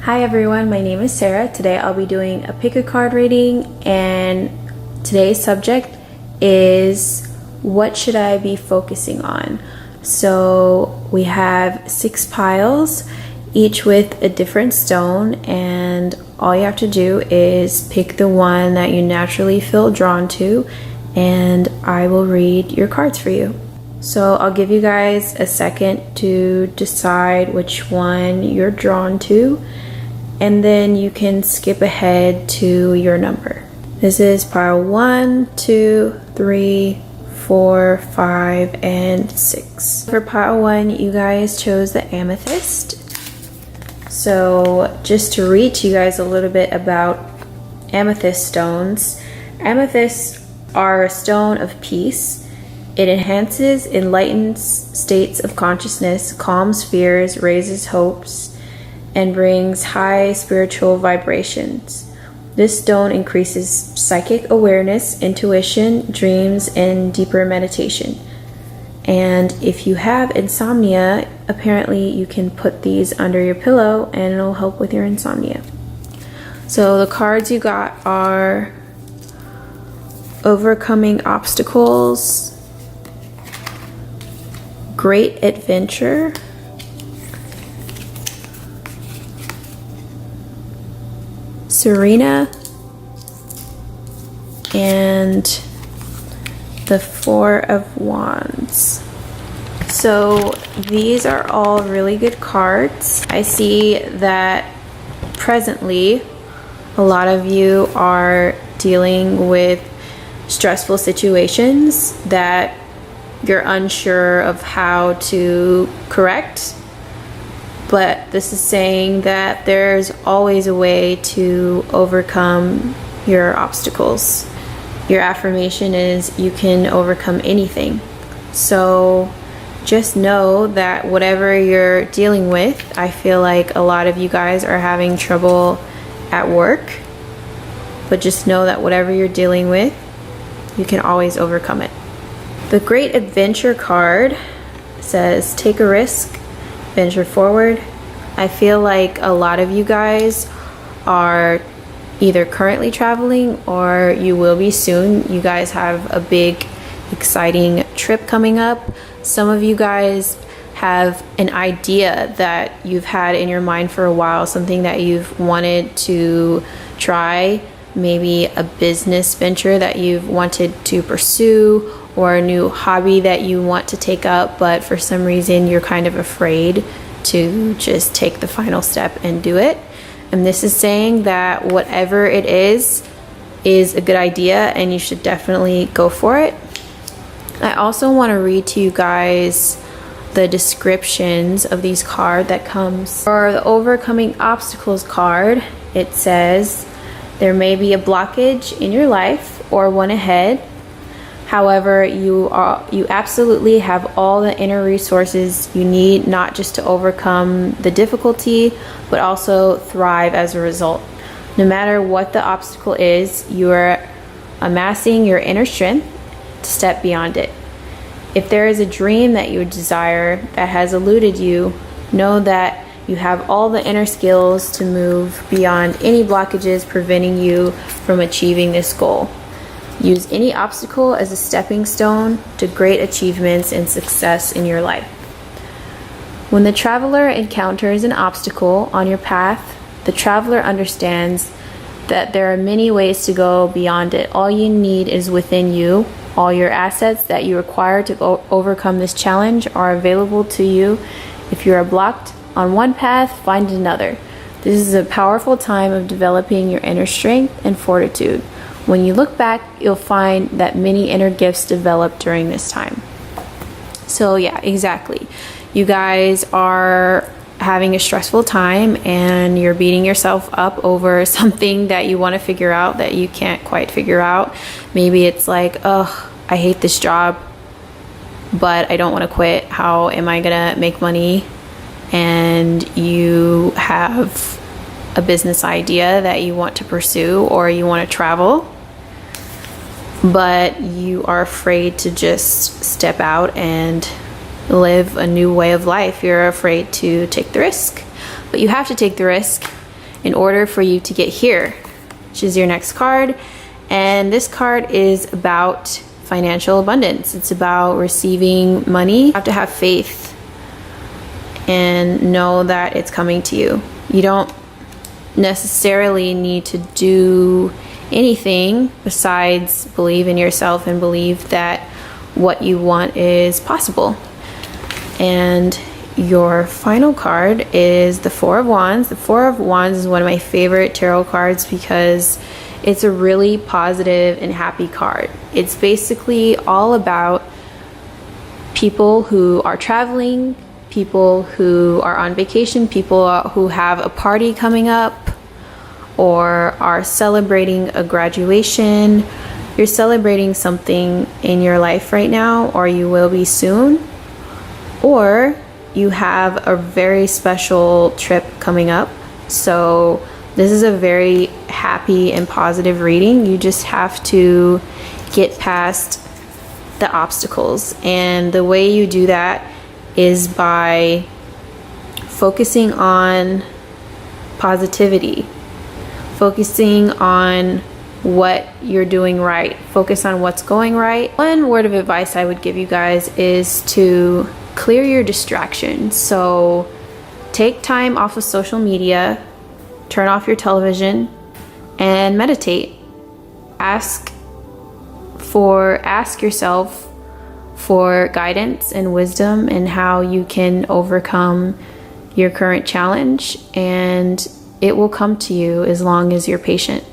Hi everyone, my name is Sarah. Today I'll be doing a pick a card reading, and today's subject is what should I be focusing on? So we have 6 piles, each with a different stone, and all you have to do is pick the one that you naturally feel drawn to, and I will read your cards for you. So I'll give you guys a second to decide which one you're drawn to, and then you can skip ahead to your number. This is pile 1, 2, 3, 4, 5, and 6. For pile 1, you guys chose the amethyst. So just to read to you guys a little bit about amethyst stones. Amethysts are a stone of peace. It enhances, enlightens states of consciousness, calms fears, raises hopes, and brings high spiritual vibrations. This stone increases psychic awareness, intuition, dreams, and deeper meditation. And if you have insomnia, apparently you can put these under your pillow and it'll help with your insomnia. So the cards you got are overcoming obstacles, great adventure, Serena, and the 4 of Wands. So these are all really good cards. I see that presently a lot of you are dealing with stressful situations that you're unsure of how to correct. But this is saying that there's always a way to overcome your obstacles. Your affirmation is you can overcome anything. So just know that whatever you're dealing with, I feel like a lot of you guys are having trouble at work. But just know that whatever you're dealing with, you can always overcome it. The Great Adventure card says take a risk, venture forward. I feel like a lot of you guys are either currently traveling or you will be soon. You guys have a big, exciting trip coming up. Some of you guys have an idea that you've had in your mind for a while, something that you've wanted to try, maybe a business venture that you've wanted to pursue, or a new hobby that you want to take up, but for some reason you're kind of afraid to just take the final step and do it. And this is saying that whatever it is a good idea and you should definitely go for it. I also want to read to you guys the descriptions of these cards that comes. For the overcoming obstacles card, it says there may be a blockage in your life or one ahead. However, you absolutely have all the inner resources you need, not just to overcome the difficulty, but also thrive as a result. No matter what the obstacle is, you are amassing your inner strength to step beyond it. If there is a dream that you desire that has eluded you, know that you have all the inner skills to move beyond any blockages preventing you from achieving this goal. Use any obstacle as a stepping stone to great achievements and success in your life. When the traveler encounters an obstacle on your path, the traveler understands that there are many ways to go beyond it. All you need is within you. All your assets that you require to overcome this challenge are available to you. If you are blocked on one path, find another. This is a powerful time of developing your inner strength and fortitude. When you look back, you'll find that many inner gifts developed during this time. So yeah, exactly. You guys are having a stressful time and you're beating yourself up over something that you want to figure out that you can't quite figure out. Maybe it's like, oh, I hate this job, but I don't want to quit. How am I gonna make money? And you have a business idea that you want to pursue, or you want to travel, but you are afraid to just step out and live a new way of life. You're afraid to take the risk, but you have to take the risk in order for you to get here, which is your next card. And this card is about financial abundance. It's about receiving money. You have to have faith and know that it's coming to you. You don't necessarily need to do anything besides believe in yourself and believe that what you want is possible. And your final card is the Four of Wands. The Four of Wands is one of my favorite tarot cards because it's a really positive and happy card. It's basically all about people who are traveling, people who are on vacation, people who have a party coming up, or are celebrating a graduation. You're celebrating something in your life right now, or you will be soon, or you have a very special trip coming up. So this is a very happy and positive reading. You just have to get past the obstacles, and the way you do that is by focusing on positivity, focusing on what you're doing right, focus on what's going right. One word of advice I would give you guys is to clear your distractions. So take time off of social media, turn off your television, and meditate. Ask yourself for guidance and wisdom and how you can overcome your current challenge, and it will come to you as long as you're patient.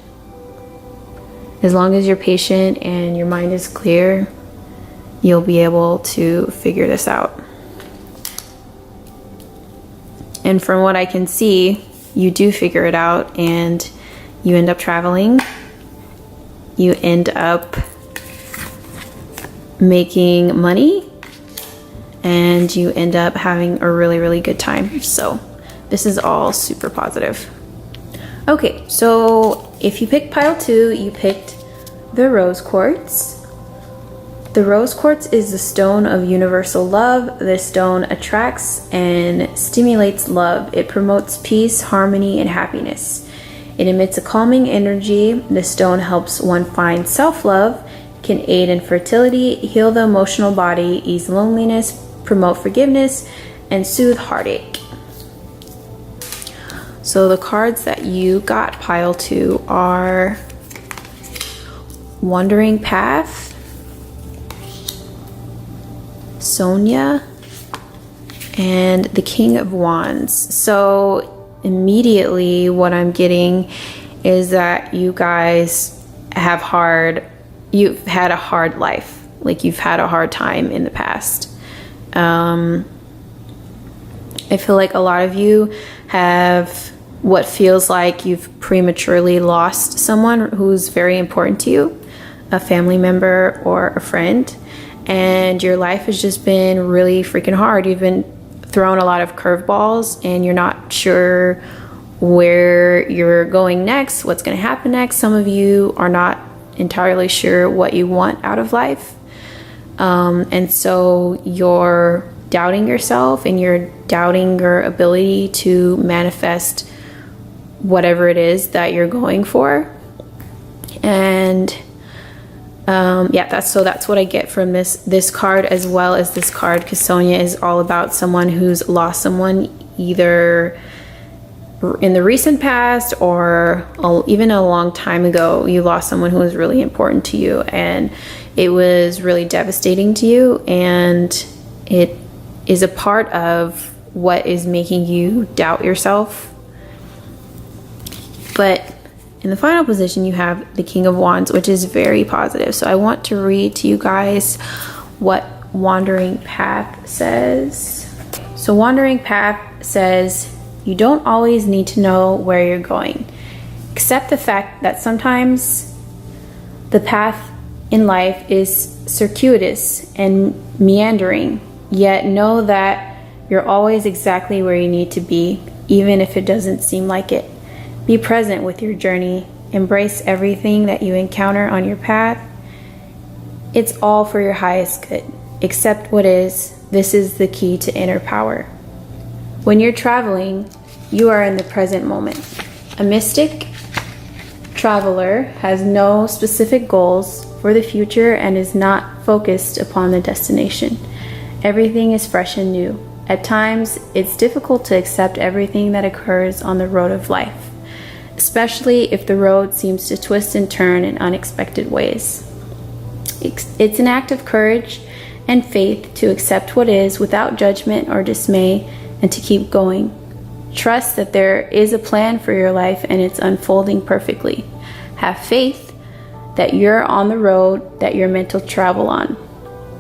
As long as you're patient and your mind is clear, you'll be able to figure this out. And from what I can see, you do figure it out, and you end up traveling. You end up making money, and you end up having a really, really good time. So this is all super positive. Okay, so if you picked pile 2, you picked the rose quartz. The rose quartz is the stone of universal love. This stone attracts and stimulates love. It promotes peace, harmony, and happiness. It emits a calming energy. The stone helps one find self-love, can aid in fertility, heal the emotional body, ease loneliness, promote forgiveness, and soothe heartache. So the cards that you got, pile 2, are Wandering Path, Sonia, and the King of Wands. So immediately what I'm getting is that you guys you've had a hard life. Like, you've had a hard time in the past. I feel like a lot of you have what feels like you've prematurely lost someone who's very important to you, a family member or a friend, and your life has just been really freaking hard. You've been thrown a lot of curveballs, and you're not sure where you're going next, what's going to happen next. Some of you are not entirely sure what you want out of life, and so you're doubting yourself, and you're doubting your ability to manifest whatever it is that you're going for. And that's what I get from this card, as well as this card, because Sonia is all about someone who's lost someone, either in the recent past or even a long time ago. You lost someone who was really important to you, and it was really devastating to you, and it is a part of what is making you doubt yourself. But in the final position, you have the King of Wands, which is very positive. So I want to read to you guys what Wandering Path says. So Wandering Path says, you don't always need to know where you're going. Accept the fact that sometimes the path in life is circuitous and meandering, yet know that you're always exactly where you need to be, even if it doesn't seem like it. Be present with your journey. Embrace everything that you encounter on your path. It's all for your highest good. Accept what is. This is the key to inner power. When you're traveling, you are in the present moment. A mystic traveler has no specific goals for the future and is not focused upon the destination. Everything is fresh and new. At times, it's difficult to accept everything that occurs on the road of life, especially if the road seems to twist and turn in unexpected ways. It's an act of courage and faith to accept what is without judgment or dismay and to keep going. Trust that there is a plan for your life and it's unfolding perfectly. Have faith that you're on the road that you're meant to travel on.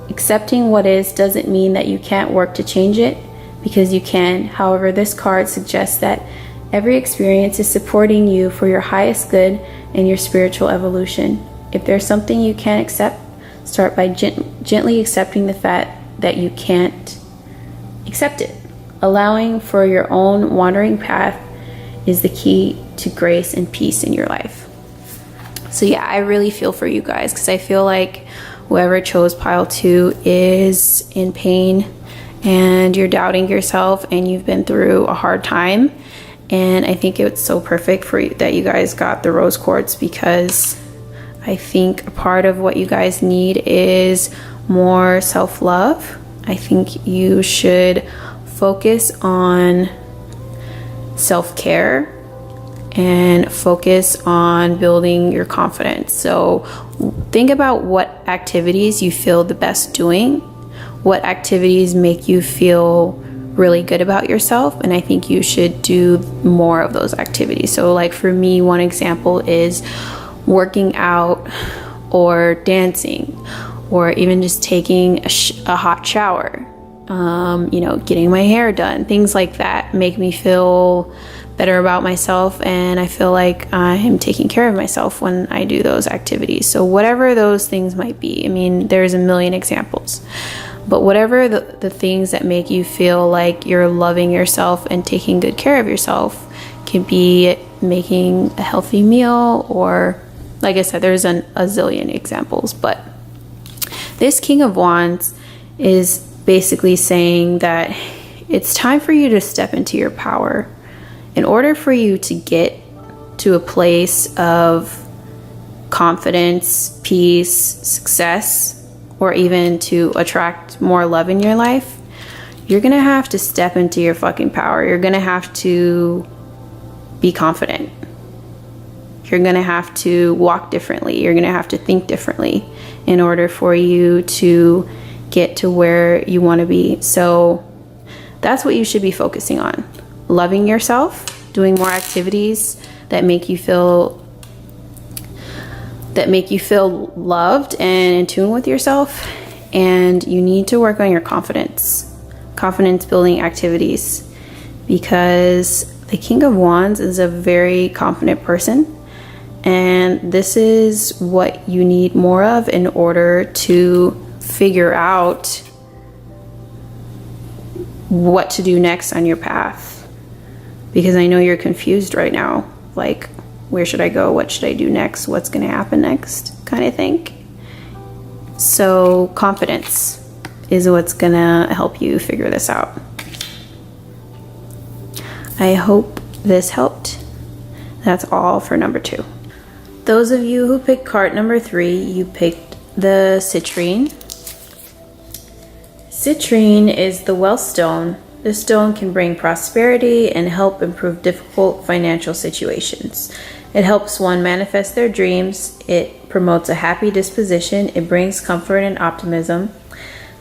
Accepting what is doesn't mean that you can't work to change it, because you can. However, this card suggests that every experience is supporting you for your highest good and your spiritual evolution. If there's something you can't accept, start by gently accepting the fact that you can't accept it. Allowing for your own wandering path is the key to grace and peace in your life. So yeah, I really feel for you guys, because I feel like whoever chose pile 2 is in pain and you're doubting yourself and you've been through a hard time. And I think it's so perfect for you that you guys got the rose quartz, because I think a part of what you guys need is more self-love. I think you should focus on self-care and focus on building your confidence. So think about what activities you feel the best doing, what activities make you feel really good about yourself, and I think you should do more of those activities. So like for me, one example is working out or dancing, or even just taking a hot shower, getting my hair done. Things like that make me feel better about myself, and I feel like I'm taking care of myself when I do those activities. So whatever those things might be, I mean, there's a million examples, but whatever the things that make you feel like you're loving yourself and taking good care of yourself, can be making a healthy meal, or like I said, there's a zillion examples. But this King of Wands is basically saying that it's time for you to step into your power. In order for you to get to a place of confidence, peace, success, or even to attract more love in your life, you're gonna have to step into your fucking power. You're gonna have to be confident. You're gonna have to walk differently. You're gonna have to think differently in order for you to get to where you wanna be. So that's what you should be focusing on. Loving yourself, doing more activities that make you feel loved and in tune with yourself. And you need to work on your confidence building activities, because the King of Wands is a very confident person, and this is what you need more of in order to figure out what to do next on your path. Because I know you're confused right now, like, where should I go? What should I do next? What's going to happen next? Kind of thing. So confidence is what's going to help you figure this out. I hope this helped. That's all for number 2. Those of you who picked card number 3, you picked the citrine. Citrine is the wealth stone. This stone can bring prosperity and help improve difficult financial situations. It helps one manifest their dreams. It promotes a happy disposition. It brings comfort and optimism.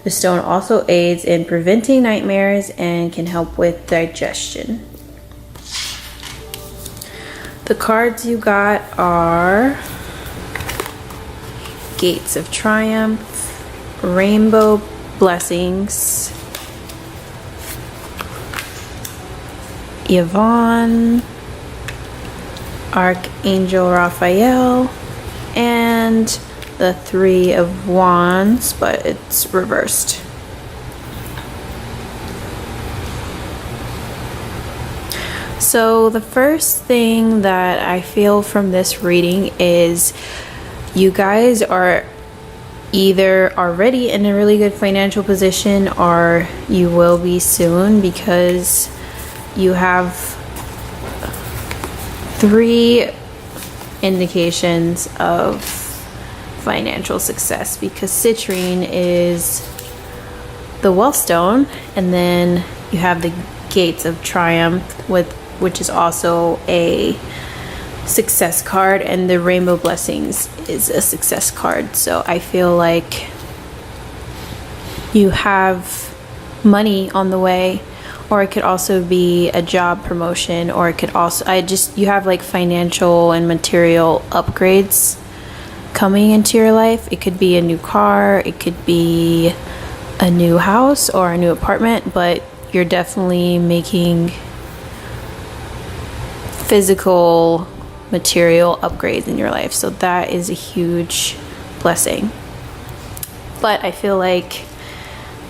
The stone also aids in preventing nightmares and can help with digestion. The cards you got are Gates of Triumph, Rainbow Blessings, Yvonne, Archangel Raphael, and the 3 of Wands, but it's reversed. So the first thing that I feel from this reading is you guys are either already in a really good financial position, or you will be soon, because you have 3 indications of financial success, because citrine is the wealth stone, and then you have the gates of triumph, which is also a success card, and the rainbow blessings is a success card. So I feel like you have money on the way, or it could also be a job promotion, or it could also, you have like financial and material upgrades coming into your life. It could be a new car, it could be a new house or a new apartment, but you're definitely making physical material upgrades in your life. So that is a huge blessing. But I feel like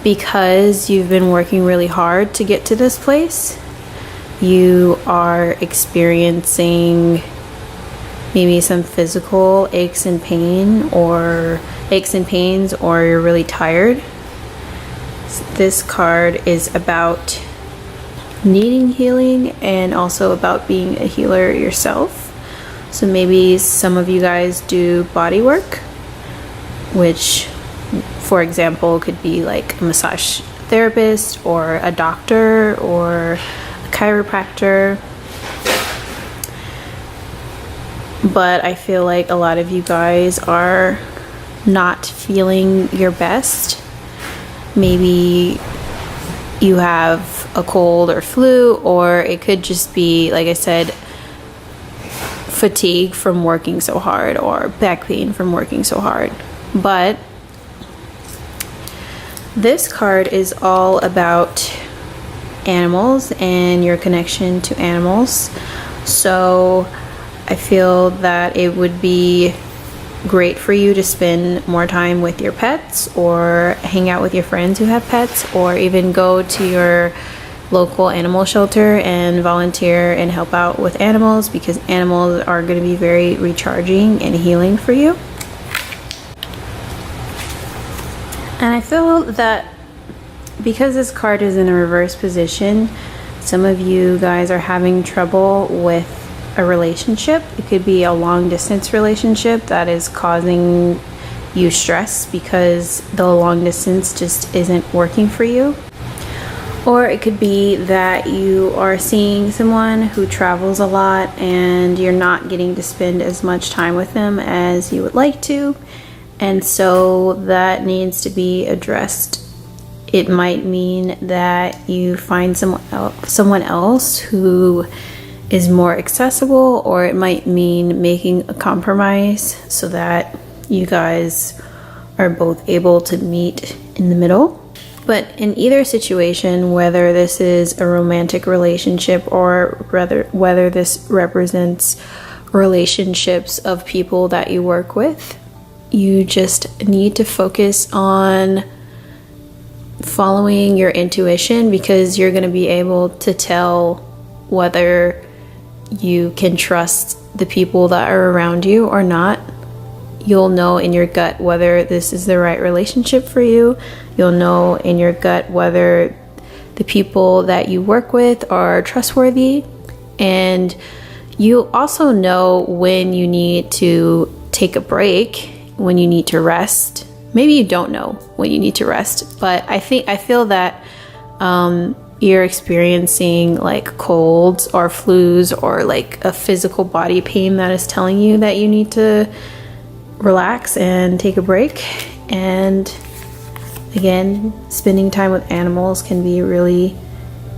because you've been working really hard to get to this place, you are experiencing maybe some physical aches and pains, or you're really tired. This card is about needing healing and also about being a healer yourself. So maybe some of you guys do body work, which, for example, could be like a massage therapist or a doctor or a chiropractor. But I feel like a lot of you guys are not feeling your best. Maybe you have a cold or flu, or it could just be, like I said, fatigue from working so hard, or back pain from working so hard. But this card is all about animals and your connection to animals. So I feel that it would be great for you to spend more time with your pets, or hang out with your friends who have pets, or even go to your local animal shelter and volunteer and help out with animals, because animals are going to be very recharging and healing for you. And I feel that because this card is in a reverse position, some of you guys are having trouble with a relationship. It could be a long distance relationship that is causing you stress because the long distance just isn't working for you. Or it could be that you are seeing someone who travels a lot and you're not getting to spend as much time with them as you would like to, and so that needs to be addressed. It might mean that you find someone else who is more accessible, or it might mean making a compromise so that you guys are both able to meet in the middle. But in either situation, whether this is a romantic relationship or whether this represents relationships of people that you work with, you just need to focus on following your intuition, because you're going to be able to tell whether you can trust the people that are around you or not. You'll know in your gut whether this is the right relationship for you. You'll know in your gut whether the people that you work with are trustworthy. And you also know when you need to take a break, when you need to rest. Maybe you don't know when you need to rest, but I feel that you're experiencing like colds or flus, or like a physical body pain that is telling you that you need to relax and take a break. And again, spending time with animals can be really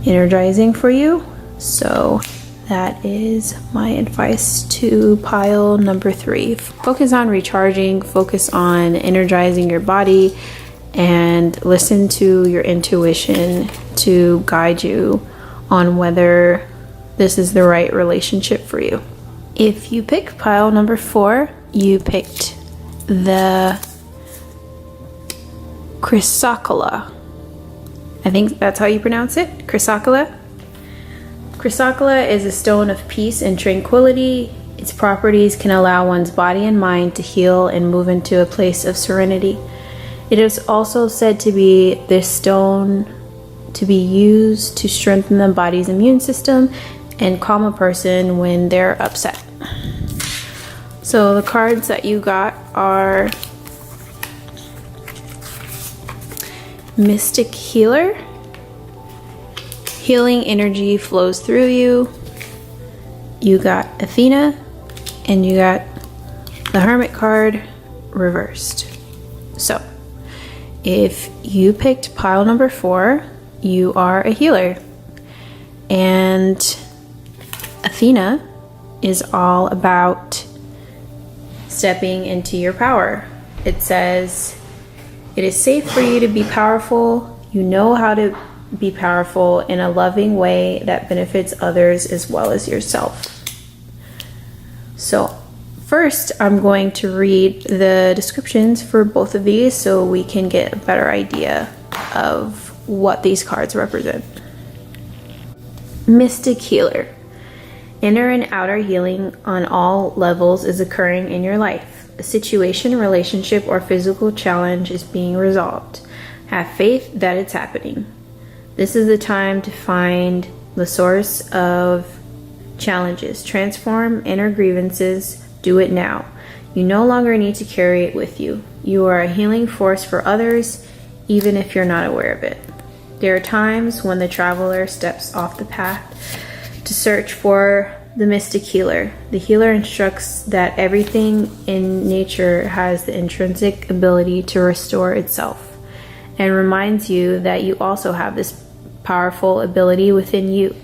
energizing for you. So that is my advice to pile number 3. Focus on recharging, focus on energizing your body, and listen to your intuition to guide you on whether this is the right relationship for you. If you pick pile number 4, you picked the chrysocolla. I think that's how you pronounce it, chrysocolla. Chrysocolla is a stone of peace and tranquility. Its properties can allow one's body and mind to heal and move into a place of serenity. It is also said to be this stone to be used to strengthen the body's immune system and calm a person when they're upset. So the cards that you got are Mystic Healer. Healing energy flows through you. You got Athena, and you got the Hermit card reversed. So if you picked pile number 4, you are a healer. And Athena is all about stepping into your power. It says, it is safe for you to be powerful. You know how to be powerful in a loving way that benefits others as well as yourself. So first, I'm going to read the descriptions for both of these so we can get a better idea of what these cards represent. Mystic Healer. Inner and outer healing on all levels is occurring in your life. A situation, relationship, or physical challenge is being resolved. Have faith that it's happening. This is the time to find the source of challenges. Transform inner grievances. Do it now. You no longer need to carry it with you. You are a healing force for others, even if you're not aware of it. There are times when the traveler steps off the path to search for the mystic healer. The healer instructs that everything in nature has the intrinsic ability to restore itself, and reminds you that you also have this powerful ability within you.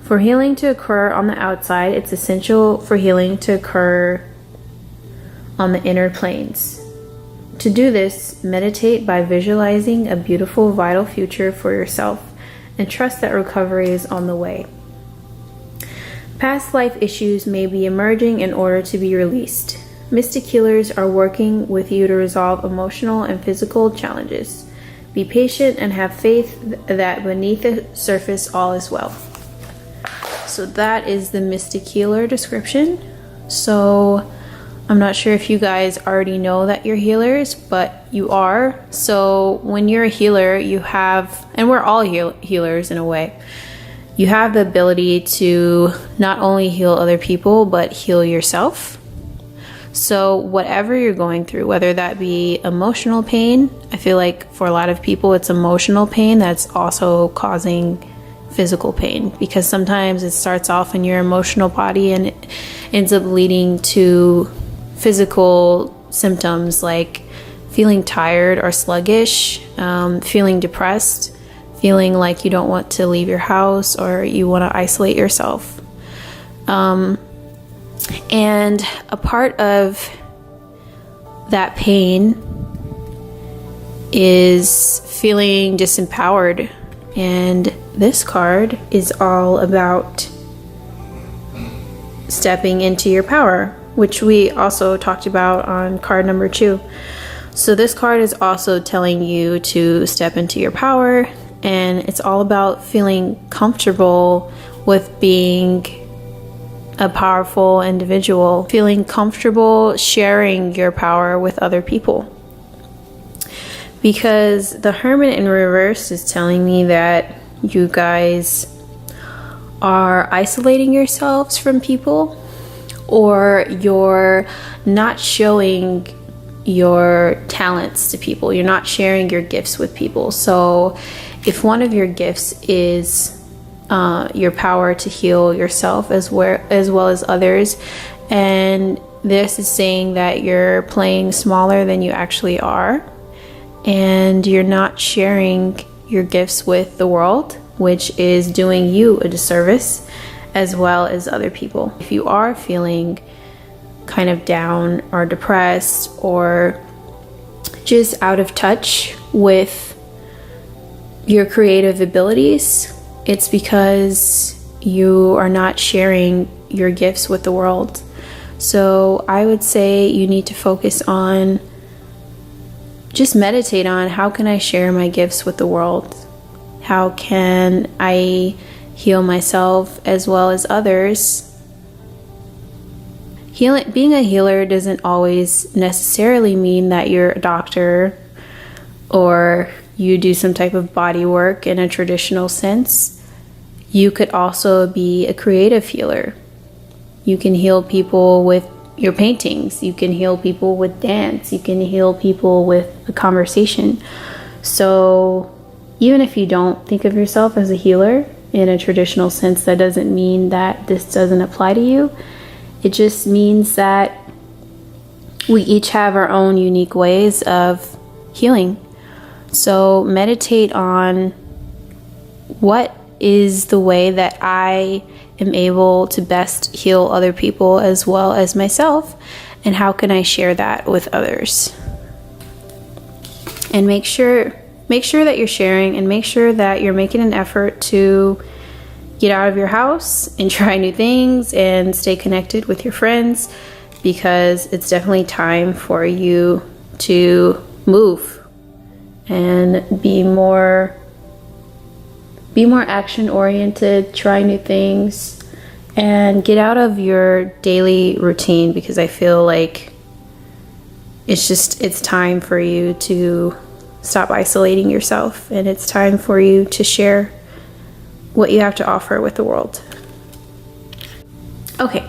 For healing to occur on the outside, it's essential for healing to occur on the inner planes. To do this, meditate by visualizing a beautiful, vital future for yourself and trust that recovery is on the way. Past life issues may be emerging in order to be released. Mystic healers are working with you to resolve emotional and physical challenges. Be patient and have faith that beneath the surface all is well. So that is the Mystic Healer description. So I'm not sure if you guys already know that you're healers, but you are. So when you're a healer, you have, and we're all healers in a way, you have the ability to not only heal other people, but heal yourself. So whatever you're going through, whether that be emotional pain, I feel like for a lot of people it's emotional pain that's also causing physical pain, because sometimes it starts off in your emotional body and it ends up leading to physical symptoms like feeling tired or sluggish, feeling depressed, feeling like you don't want to leave your house or you want to isolate yourself. And a part of that pain is feeling disempowered. And this card is all about stepping into your power, which we also talked about on card number 2. So this card is also telling you to step into your power, and it's all about feeling comfortable with being a powerful individual, feeling comfortable sharing your power with other people. Because the Hermit in reverse is telling me that you guys are isolating yourselves from people, or you're not showing your talents to people. You're not sharing your gifts with people. So if one of your gifts is your power to heal yourself as well as others, and this is saying that you're playing smaller than you actually are, and you're not sharing your gifts with the world, which is doing you a disservice as well as other people. If you are feeling kind of down or depressed or just out of touch with your creative abilities, it's because you are not sharing your gifts with the world. So I would say you need to focus on, just meditate on, how can I share my gifts with the world? How can I heal myself as well as others? Being a healer doesn't always necessarily mean that you're a doctor or you do some type of body work in a traditional sense. You could also be a creative healer. You can heal people with your paintings. You can heal people with dance. You can heal people with a conversation. So even if you don't think of yourself as a healer in a traditional sense, that doesn't mean that this doesn't apply to you. It just means that we each have our own unique ways of healing. So meditate on what is the way that I am able to best heal other people as well as myself, and how can I share that with others. And make sure that you're sharing, and make sure that you're making an effort to get out of your house and try new things and stay connected with your friends, because it's definitely time for you to move and be more action oriented, try new things, and get out of your daily routine, because I feel like it's time for you to stop isolating yourself, and it's time for you to share what you have to offer with the world. Okay,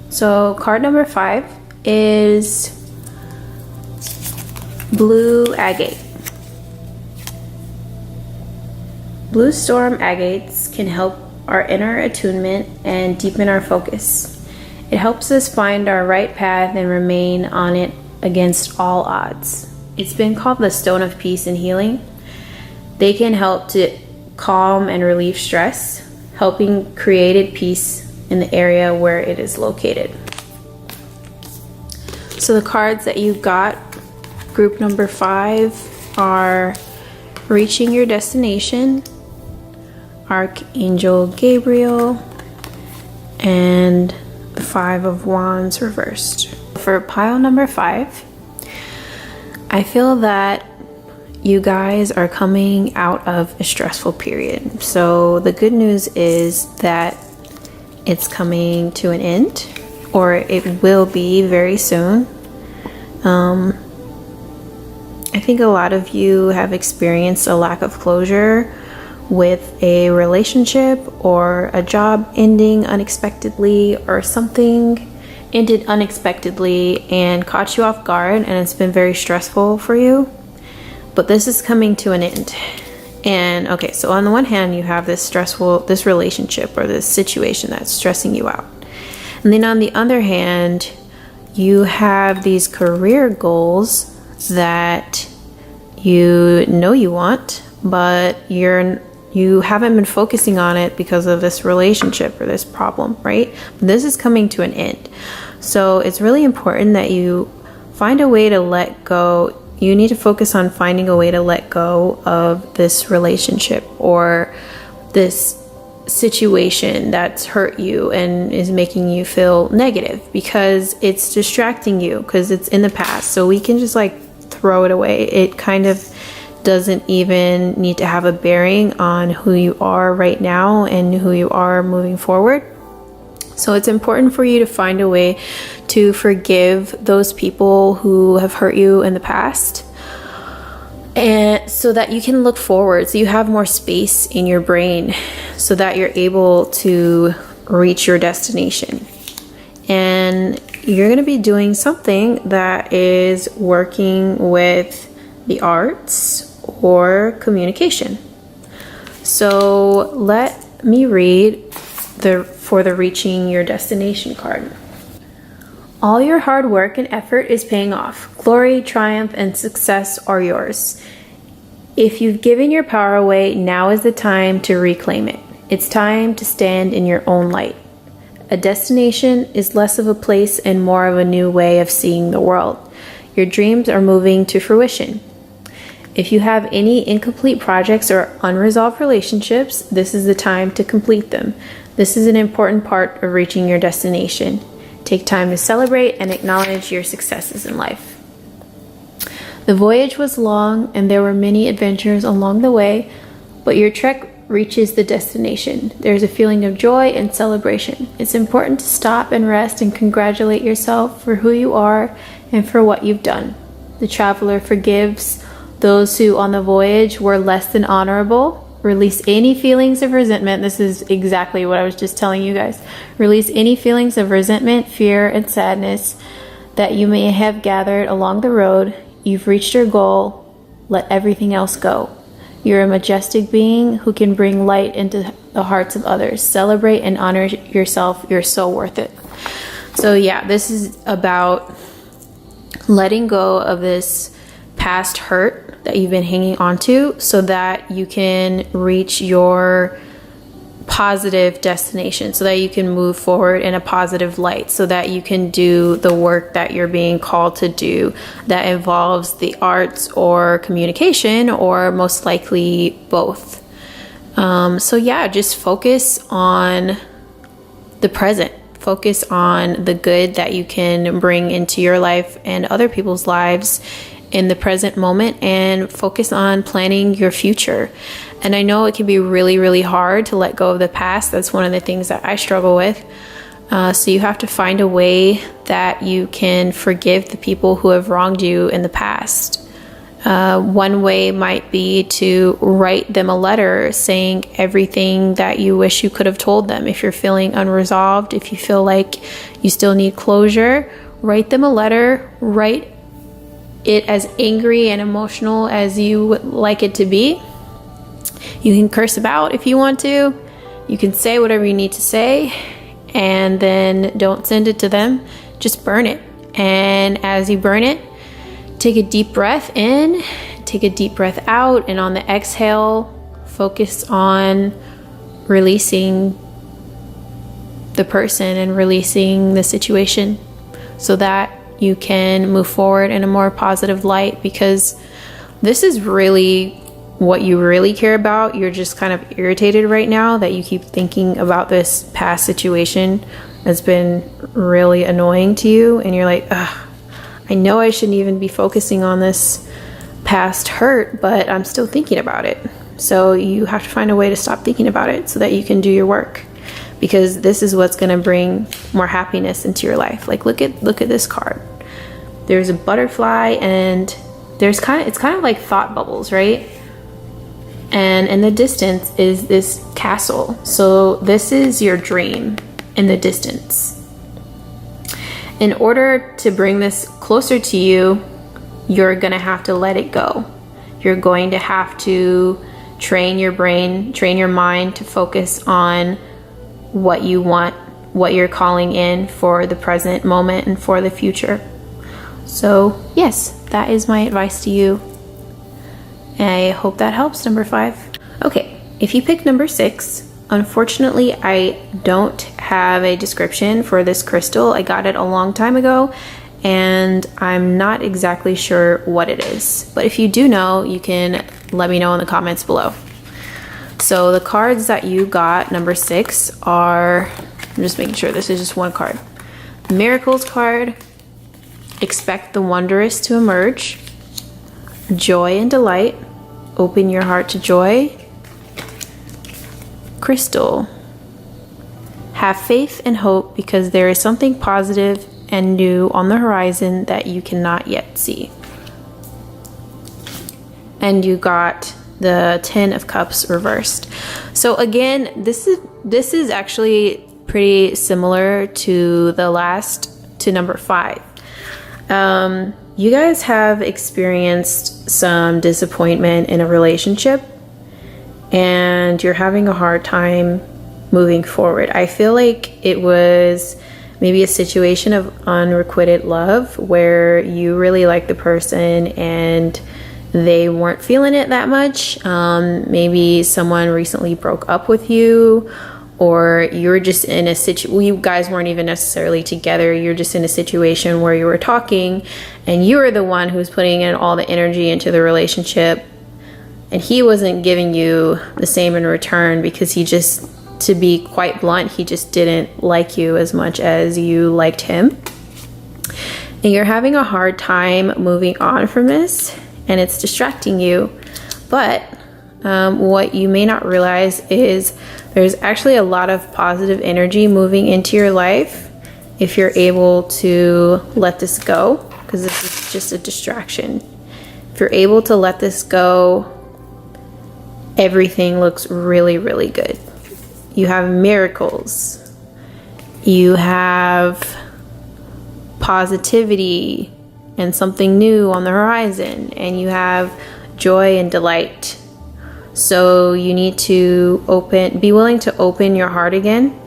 so card number 5 is blue agate. Blue storm agates can help our inner attunement and deepen our focus. It helps us find our right path and remain on it against all odds. It's been called the stone of peace and healing. They can help to calm and relieve stress, helping create peace in the area where it is located. So the cards that you got, group number 5, are reaching your destination, Archangel Gabriel, and the 5 of Wands reversed. For pile number 5, I feel that you guys are coming out of a stressful period. So the good news is that it's coming to an end, or it will be very soon. I think a lot of you have experienced a lack of closure with a relationship, or a job ending unexpectedly, or something ended unexpectedly and caught you off guard, and it's been very stressful for you. But this is coming to an end. And okay, so on the one hand, you have this relationship or this situation that's stressing you out. And then on the other hand, you have these career goals that you know you want, but you haven't been focusing on it because of this relationship or this problem, right? But this is coming to an end. So it's really important that you find a way to let go. You need to focus on finding a way to let go of this relationship or this situation that's hurt you and is making you feel negative, because it's distracting you, because it's in the past. So we can just like throw it away. It kind of doesn't even need to have a bearing on who you are right now and who you are moving forward. So it's important for you to find a way to forgive those people who have hurt you in the past, and so that you can look forward, so you have more space in your brain, so that you're able to reach your destination. And you're going to be doing something that is working with the arts or communication. So let me read for the reaching your destination card. All your hard work and effort is paying off. Glory, triumph, and success are yours. If you've given your power away, now is the time to reclaim it. It's time to stand in your own light. A destination is less of a place and more of a new way of seeing the world. Your dreams are moving to fruition. If you have any incomplete projects or unresolved relationships, this is the time to complete them. This is an important part of reaching your destination. Take time to celebrate and acknowledge your successes in life. The voyage was long and there were many adventures along the way, but your trek reaches the destination. There's a feeling of joy and celebration. It's important to stop and rest and congratulate yourself for who you are and for what you've done. The traveler forgives those who on the voyage were less than honorable, Release any feelings of resentment. This is exactly what I was just telling you guys. Release any feelings of resentment, fear, and sadness that you may have gathered along the road. You've reached your goal. Let everything else go. You're a majestic being who can bring light into the hearts of others. Celebrate and honor yourself. You're so worth it. So yeah, this is about letting go of this past hurt that you've been hanging on to so that you can reach your positive destination, so that you can move forward in a positive light, so that you can do the work that you're being called to do that involves the arts or communication, or most likely both. So yeah, just focus on the present. Focus on the good that you can bring into your life and other people's lives in the present moment, and focus on planning your future. And I know it can be really, really hard to let go of the past. That's one of the things that I struggle with. So you have to find a way that you can forgive the people who have wronged you in the past. One way might be to write them a letter saying everything that you wish you could have told them. If you're feeling unresolved, if you feel like you still need closure, write them a letter. Write it as angry and emotional as you would like it to be. You can curse about if you want to. You can say whatever you need to say, and then don't send it to them. Just burn it. And as you burn it, take a deep breath in, take a deep breath out, and on the exhale, focus on releasing the person and releasing the situation so that you can move forward in a more positive light, because this is really what you really care about. You're just kind of irritated right now that you keep thinking about this past situation that's been really annoying to you, and you're like, ugh, I know I shouldn't even be focusing on this past hurt, but I'm still thinking about it. So you have to find a way to stop thinking about it so that you can do your work, because this is what's going to bring more happiness into your life. Like, look at this card. There's a butterfly, and it's kind of like thought bubbles, right? And in the distance is this castle. So this is your dream in the distance. In order to bring this closer to you, you're going to have to let it go. You're going to have to train your brain, train your mind to focus on what you want, what you're calling in for the present moment and for the future. So yes, that is my advice to you. I hope that helps, number 5. Okay, if you pick number 6, unfortunately, I don't have a description for this crystal. I got it a long time ago, and I'm not exactly sure what it is. But if you do know, you can let me know in the comments below. So the cards that you got, number 6, are, I'm just making sure this is just one card. Miracles card, expect the wondrous to emerge, joy and delight, open your heart to joy, crystal, have faith and hope because there is something positive and new on the horizon that you cannot yet see. And you got the 10 of Cups reversed. So again, this is actually pretty similar to the last, to number 5. You guys have experienced some disappointment in a relationship, and you're having a hard time moving forward. I feel like it was maybe a situation of unrequited love where you really like the person and they weren't feeling it that much. Maybe someone recently broke up with you, or you were just in a situation, you guys weren't even necessarily together. You're just in a situation where you were talking and you were the one who was putting in all the energy into the relationship, and he wasn't giving you the same in return because he just, to be quite blunt, he just didn't like you as much as you liked him. And you're having a hard time moving on from this, and it's distracting you. But what you may not realize is there's actually a lot of positive energy moving into your life if you're able to let this go, because this is just a distraction. If you're able to let this go everything looks really, really good. You have miracles. You have positivity and something new on the horizon. And you have joy and delight. So you need to be willing to open your heart again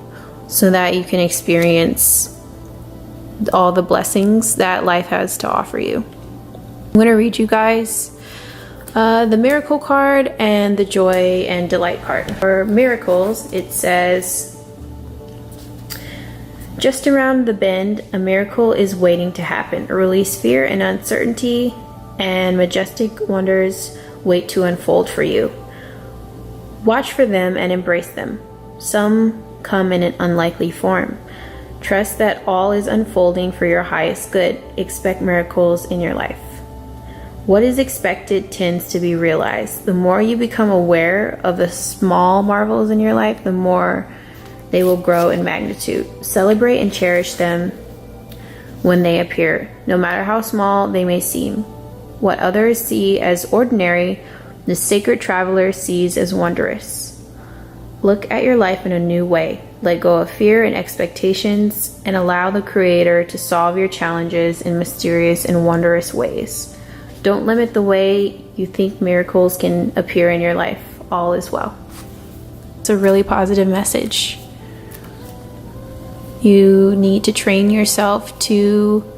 so that you can experience all the blessings that life has to offer you. I'm going to read you guys the miracle card and the joy and delight card. For miracles, it says, just around the bend, a miracle is waiting to happen. Release fear and uncertainty, and majestic wonders wait to unfold for you. Watch for them and embrace them. Some come in an unlikely form. Trust that all is unfolding for your highest good. Expect miracles in your life. What is expected tends to be realized. The more you become aware of the small marvels in your life, the more they will grow in magnitude. Celebrate and cherish them when they appear, no matter how small they may seem. What others see as ordinary, the sacred traveler sees as wondrous. Look at your life in a new way. Let go of fear and expectations and allow the Creator to solve your challenges in mysterious and wondrous ways. Don't limit the way you think miracles can appear in your life. All is well. It's a really positive message. You need to train yourself to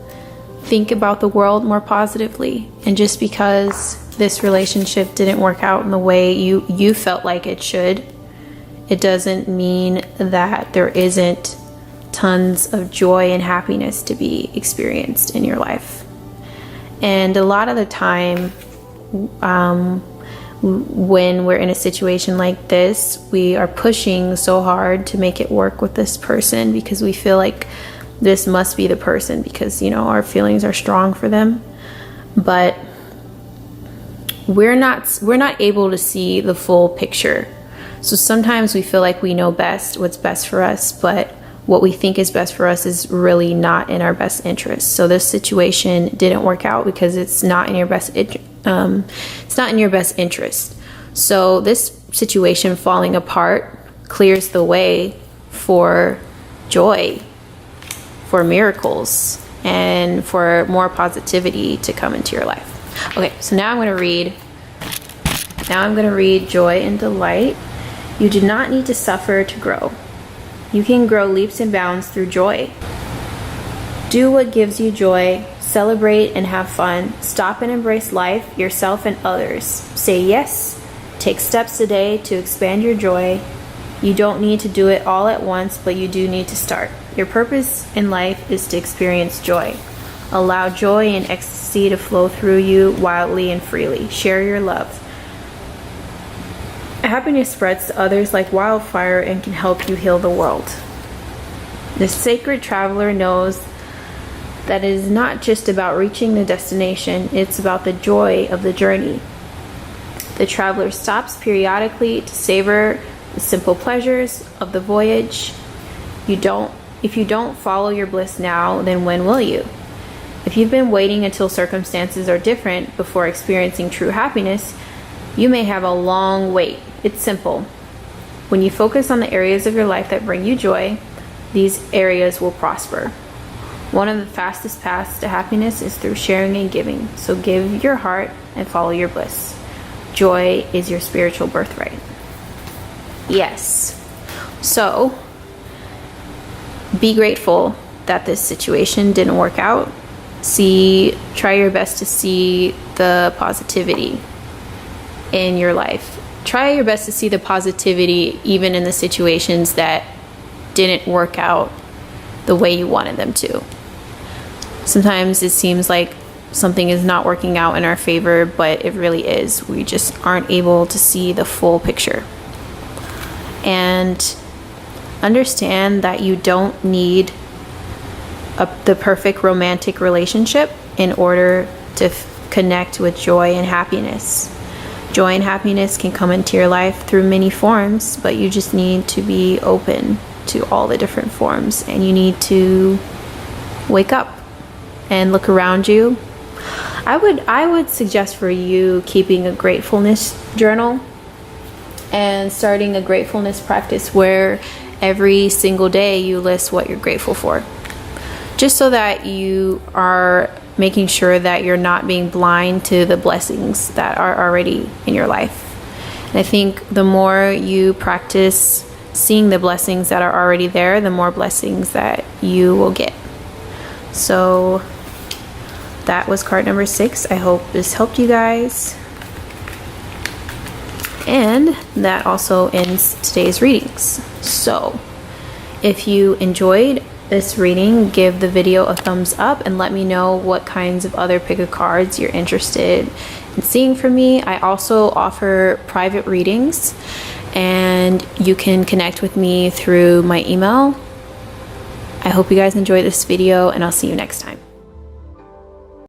think about the world more positively. And just because this relationship didn't work out in the way you felt like it should, it doesn't mean that there isn't tons of joy and happiness to be experienced in your life. And a lot of the time, when we're in a situation like this, we are pushing so hard to make it work with this person because we feel like this must be the person because, our feelings are strong for them. But we're not able to see the full picture. So sometimes we feel like we know best what's best for us, but what we think is best for us is really not in our best interest. So this situation didn't work out because it's not in your best interest. So this situation falling apart clears the way for joy, for miracles, and for more positivity to come into your life. Okay, so now I'm going to read joy and delight. You do not need to suffer to grow. You can grow leaps and bounds through joy. Do what gives you joy. Celebrate and have fun. Stop and embrace life, yourself, and others. Say yes. Take steps today to expand your joy. You don't need to do it all at once, but you do need to start. Your purpose in life is to experience joy. Allow joy and ecstasy to flow through you wildly and freely. Share your love. Happiness spreads to others like wildfire and can help you heal the world. The sacred traveler knows that it is not just about reaching the destination, it's about the joy of the journey. The traveler stops periodically to savor the simple pleasures of the voyage. If you don't follow your bliss now, then when will you? If you've been waiting until circumstances are different before experiencing true happiness, you may have a long wait. It's simple. When you focus on the areas of your life that bring you joy, these areas will prosper. One of the fastest paths to happiness is through sharing and giving. So give your heart and follow your bliss. Joy is your spiritual birthright. Yes. So be grateful that this situation didn't work out. Try your best to see the positivity in your life. Try your best to see the positivity even in the situations that didn't work out the way you wanted them to. Sometimes it seems like something is not working out in our favor, but it really is. We just aren't able to see the full picture. And understand that you don't need the perfect romantic relationship in order to connect with joy and happiness. Joy and happiness can come into your life through many forms, but you just need to be open to all the different forms, and you need to wake up and look around you. I would suggest for you keeping a gratefulness journal and starting a gratefulness practice where every single day you list what you're grateful for. Just so that you are making sure that you're not being blind to the blessings that are already in your life. And I think the more you practice seeing the blessings that are already there, the more blessings that you will get. So that was card number 6. I hope this helped you guys. And that also ends today's readings. So if you enjoyed this reading, give the video a thumbs up and let me know what kinds of other pick a cards you're interested in seeing from me. I also offer private readings, and you can connect with me through my email. I hope you guys enjoyed this video, and I'll see you next time.